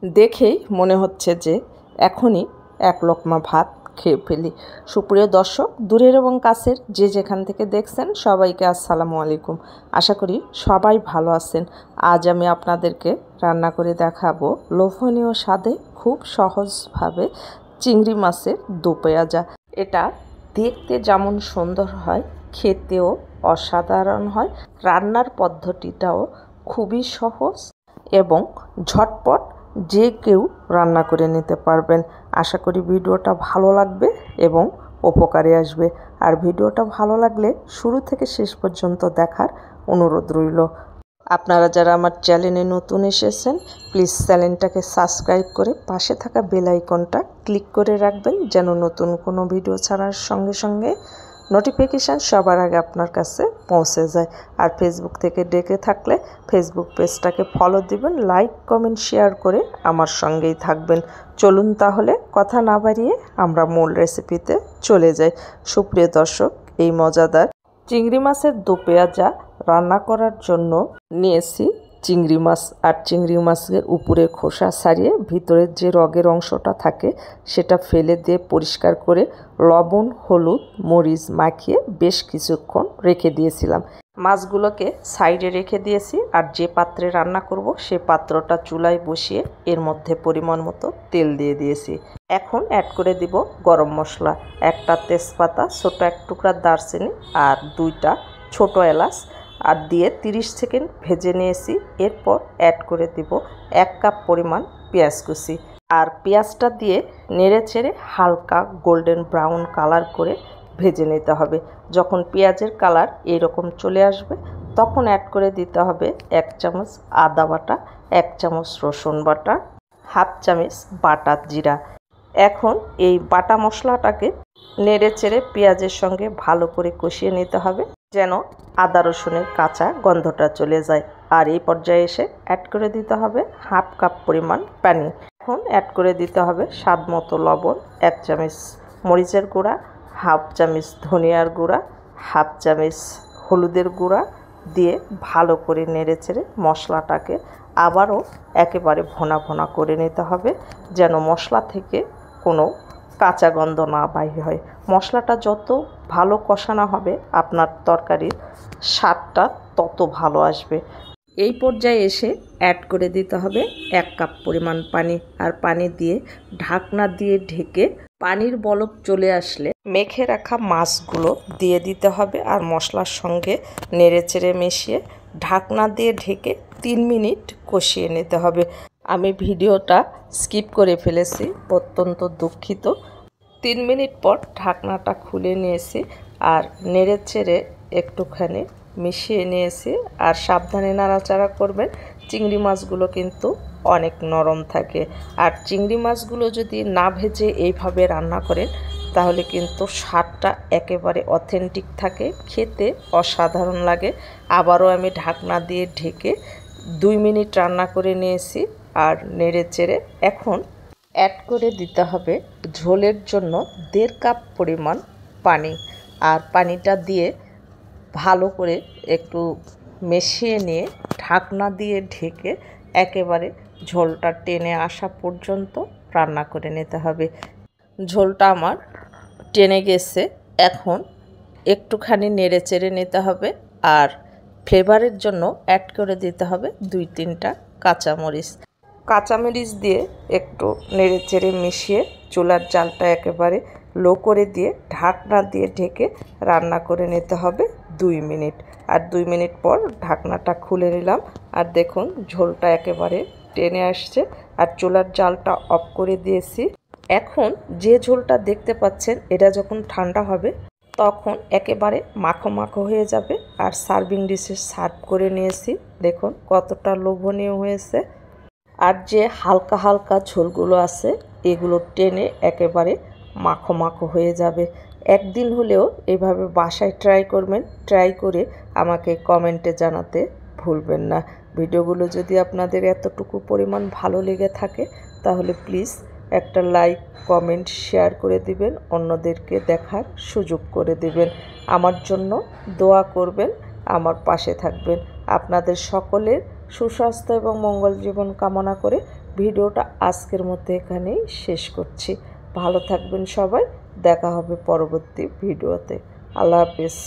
দেখেই মনে হচ্ছে যে এখনই এক লোকমা ভাত খেয়ে ফেলি। সুপ্রিয় দর্শক, দূরের এবং কাছের যে যেখান থেকে দেখছেন সবাইকে আসসালামু আলাইকুম। আশা করি সবাই ভালো আছেন। আজ আমি আপনাদেরকে রান্না করে দেখাবো লোভনীয় স্বাদে খুব সহজভাবে চিংড়ি মাছের দো পেঁয়াজা। এটা দেখতে যেমন সুন্দর হয়, খেতেও অসাধারণ হয়। রান্নার পদ্ধতিটাও খুবই সহজ এবং ঝটপট, যে কেউ রান্না করে নিতে পারবেন। আশা করি ভিডিওটা ভালো লাগবে এবং উপকারে আসবে। আর ভিডিওটা ভালো লাগলে শুরু থেকে শেষ পর্যন্ত দেখার অনুরোধ রইল। আপনারা যারা আমার চ্যানেলে নতুন এসেছেন, প্লিজ চ্যানেলটাকে সাবস্ক্রাইব করে পাশে থাকা বেল আইকনটা ক্লিক করে রাখবেন, যেন নতুন কোনো ভিডিও ছাড়ার সঙ্গে সঙ্গে নোটিফিকেশান সবার আগে আপনার কাছে পৌঁছে যায়। আর ফেসবুক থেকে দেখে থাকলে ফেসবুক পেজটাকে ফলো দিবেন, লাইক কমেন্ট শেয়ার করে আমার সঙ্গেই থাকবেন। চলুন তাহলে কথা না বাড়িয়ে আমরা মূল রেসিপিতে চলে যাই। সুপ্রিয় দর্শক, এই মজাদার চিংড়ি মাছের দো পেঁয়াজা রান্না করার জন্য নিয়েছি চিংড়ি মাছ। আর চিংড়ি মাছের উপরে খোসা ছাড়িয়ে ভিতরের যে রগের অংশটা থাকে সেটা ফেলে দিয়ে পরিষ্কার করে লবণ, হলুদ, মরিচ মাখিয়ে বেশ কিছুক্ষণ রেখে দিয়েছিলাম। মাছগুলোকে সাইডে রেখে দিয়েছি। আর যে পাত্রে রান্না করব সে পাত্রটা চুলায় বসিয়ে এর মধ্যে পরিমাণ মতো তেল দিয়ে দিয়েছি। এখন অ্যাড করে দিব গরম মশলা, একটা তেজপাতা, ছোটো এক টুকরা দারচিনি আর 2টা ছোট এলাচ, আর দিয়ে 30 সেকেন্ড ভেজে নিয়েছি। এরপর অ্যাড করে দিব 1 কাপ পরিমাণ পেঁয়াজ কুচি। আর পেঁয়াজটা দিয়ে নেড়ে চেড়ে হালকা গোল্ডেন ব্রাউন কালার করে ভেজে নিতে হবে। যখন পেঁয়াজের কালার এরকম চলে আসবে তখন অ্যাড করে দিতে হবে 1 চামচ আদা বাটা, 1 চামচ রসুন বাটা, হাফ চামচ বাটা জিরা। এখন এই বাটা মশলাটাকে নেড়ে চেড়ে পেঁয়াজের সঙ্গে ভালো করে কষিয়ে নিতে হবে, যেন আদা রসুনের কাঁচা গন্ধটা চলে যায়। আর এই পর্যায়ে এসে অ্যাড করে দিতে হবে হাফ কাপ পরিমাণ পানি। এখন অ্যাড করে দিতে হবে স্বাদ মতো লবণ, 1 চামচ মরিচের গুঁড়া, হাফ চামচ ধনিয়ার গুঁড়া, হাফ চামচ হলুদের গুঁড়া দিয়ে ভালো করে নেড়ে চেড়ে মশলাটাকে আবারও একেবারে ভোনা ভোনা করে নিতে হবে, যেন মশলা থেকে কোনো কাঁচা গন্ধ না বাইর হয়। মশলাটা যত ভালো কষানো হবে আপনার তরকারির স্বাদটা তত ভালো আসবে। এই পর্যায়ে এসে অ্যাড করে দিতে হবে 1 কাপ পরিমাণ পানি। আর পানি দিয়ে ঢাকনা দিয়ে ঢেকে পানির বলক চলে আসলে মেখে রাখা মাছগুলো দিয়ে দিতে হবে। আর মশলার সঙ্গে নেড়ে চেড়ে মিশিয়ে ঢাকনা দিয়ে ঢেকে 3 মিনিট কষিয়ে নিতে হবে। আমি ভিডিওটা স্কিপ করে ফেলেছি, অত্যন্ত দুঃখিত। 3 মিনিট পর ঢাকনাটা খুলে নিয়েছি আর নেড়ে চেড়ে একটুখানি মিশিয়ে নিয়েছি। আর সাবধানে নাড়াচাড়া করবেন, চিংড়ি মাছগুলো কিন্তু অনেক নরম থাকে। আর চিংড়ি মাছগুলো যদি না ভেজে এইভাবে রান্না করেন তাহলে কিন্তু স্বাদটা একেবারে অথেন্টিক থাকে, খেতে অসাধারণ লাগে। আবারও আমি ঢাকনা দিয়ে ঢেকে 2 মিনিট রান্না করে নিয়েছি আর নেড়ে চেড়ে এখন অ্যাড করে দিতে হবে ঝোলের জন্য 1.5 কাপ পরিমাণ পানি। আর পানিটা দিয়ে ভালো করে একটু মিশিয়ে নিয়ে ঢাকনা দিয়ে ঢেকে একেবারে ঝোলটা টেনে আসা পর্যন্ত রান্না করে নিতে হবে। ঝোলটা আমার টেনে গেছে, এখন একটুখানি নেড়ে চেড়ে নিতে হবে। আর ফ্লেভারের জন্য অ্যাড করে দিতে হবে 2-3টা কাঁচামরিচ দিয়ে একটু নেড়ে চেড়ে মিশিয়ে চুলার জালটা একেবারে লো করে দিয়ে ঢাকনা দিয়ে ঢেকে রান্না করে নিতে হবে 2 মিনিট। আর 2 মিনিট পর ঢাকনাটা খুলে নিলাম আর দেখুন ঝোলটা একেবারে টেনে আসছে আর চুলার জালটা অফ করে দিয়েছি। এখন যে ঝোলটা দেখতে পাচ্ছেন এটা যখন ঠান্ডা হবে তখন একেবারে মাখো মাখো হয়ে যাবে। আর সার্ভিং ডিশে সার্ভ করে নিয়েছি, দেখুন কতটা লোভনীয় হয়েছে। আর যে হালকা হালকা ঝোলগুলো আছে এগুলো টেনে একেবারে মাখো মাখো হয়ে যাবে। একদিন হলেও এভাবে বাসায় ট্রাই করবেন, ট্রাই করে আমাকে কমেন্টে জানাতে ভুলবেন না। ভিডিওগুলো যদি আপনাদের এতটুকু পরিমাণ ভালো লেগে থাকে তাহলে প্লিজ একটা লাইক কমেন্ট শেয়ার করে দিবেন, অন্যদেরকে দেখার সুযোগ করে দিবেন। আমার জন্য দোয়া করবেন, আমার পাশে থাকবেন। আপনাদের সকলের সুস্বাস্থ্য এবং মঙ্গল জীবন কামনা করে ভিডিওটা আজকের মধ্যে এখানেই শেষ করছি। ভালো থাকবেন সবাই, দেখা হবে পরবর্তী ভিডিওতে। আল্লাহ হাফেজ।